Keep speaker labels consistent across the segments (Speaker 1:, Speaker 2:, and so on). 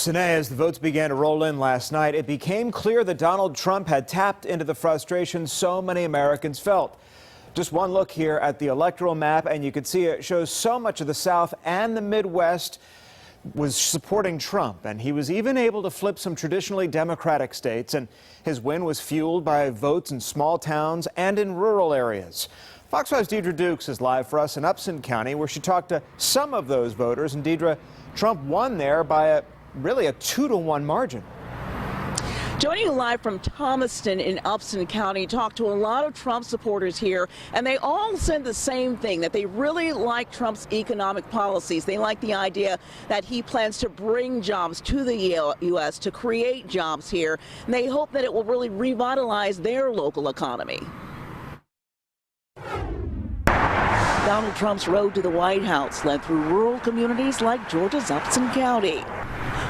Speaker 1: Sine, as the votes began to roll in last night, it became clear that Donald Trump had tapped into the frustration so many Americans felt. Just one look here at the electoral map, and you can see it shows so much of the South and the Midwest was supporting Trump, and he was even able to flip some traditionally Democratic states, and his win was fueled by votes in small towns and in rural areas. Fox 5's Deidre Dukes is live for us in Upson County, where she talked to some of those voters, and Deidre, Trump won there by really a 2-to-1 margin.
Speaker 2: Joining you live from Thomaston in Upson County, talked to a lot of Trump supporters here, and they all said the same thing, that they really like Trump's economic policies. They like the idea that he plans to bring jobs to the U.S., to create jobs here, and they hope that it will really revitalize their local economy. Donald Trump's road to the White House led through rural communities like Georgia's Upson County.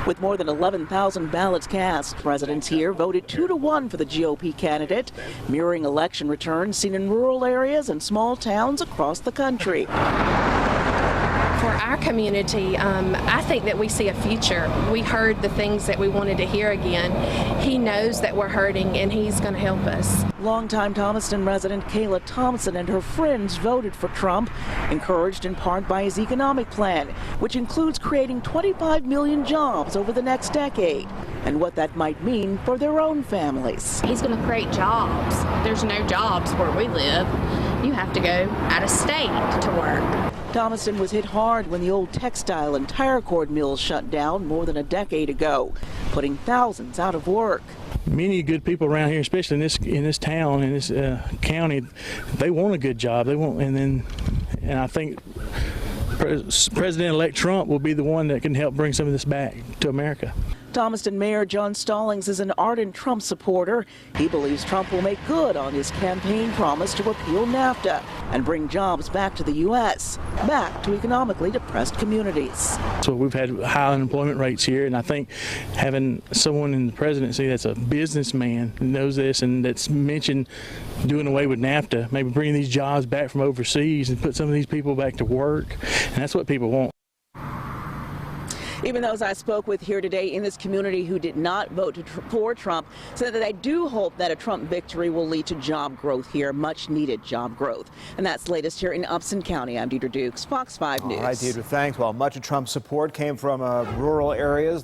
Speaker 2: With more than 11,000 ballots cast, residents here voted 2-to-1 for the GOP candidate, mirroring election returns seen in rural areas and small towns across the country.
Speaker 3: For our community, I think that we see a future. We heard the things that we wanted to hear again. He knows that we're hurting, and he's going to help us.
Speaker 2: Longtime Thomaston resident Kayla Thompson and her friends voted for Trump, encouraged in part by his economic plan, which includes creating 25 million jobs over the next decade, and what that might mean for their own families.
Speaker 4: He's going to create jobs. There's no jobs where we live. You have to go out of state to work.
Speaker 2: Thomaston was hit hard when the old textile and tire cord mills shut down more than a decade ago, putting thousands out of work.
Speaker 5: Many good people around here, especially in this town, in this county, they want a good job. They want, and I think President-elect Trump will be the one that can help bring some of this back to America.
Speaker 2: Thomaston Mayor John Stallings is an ardent Trump supporter. He believes Trump will make good on his campaign promise to repeal NAFTA and bring jobs back to the U.S., back to economically depressed communities.
Speaker 5: So we've had high unemployment rates here, and I think having someone in the presidency that's a businessman who knows this and that's mentioned doing away with NAFTA, maybe bringing these jobs back from overseas and put some of these people back to work, and that's what people want.
Speaker 2: Even those I spoke with here today in this community who did not vote for Trump said that they do hope that a Trump victory will lead to job growth here, much needed job growth. And that's latest here in Upson County. I'm Deidre Dukes, Fox 5 News.
Speaker 1: All right, Deidre, thanks. Well, much of Trump's support came from rural areas like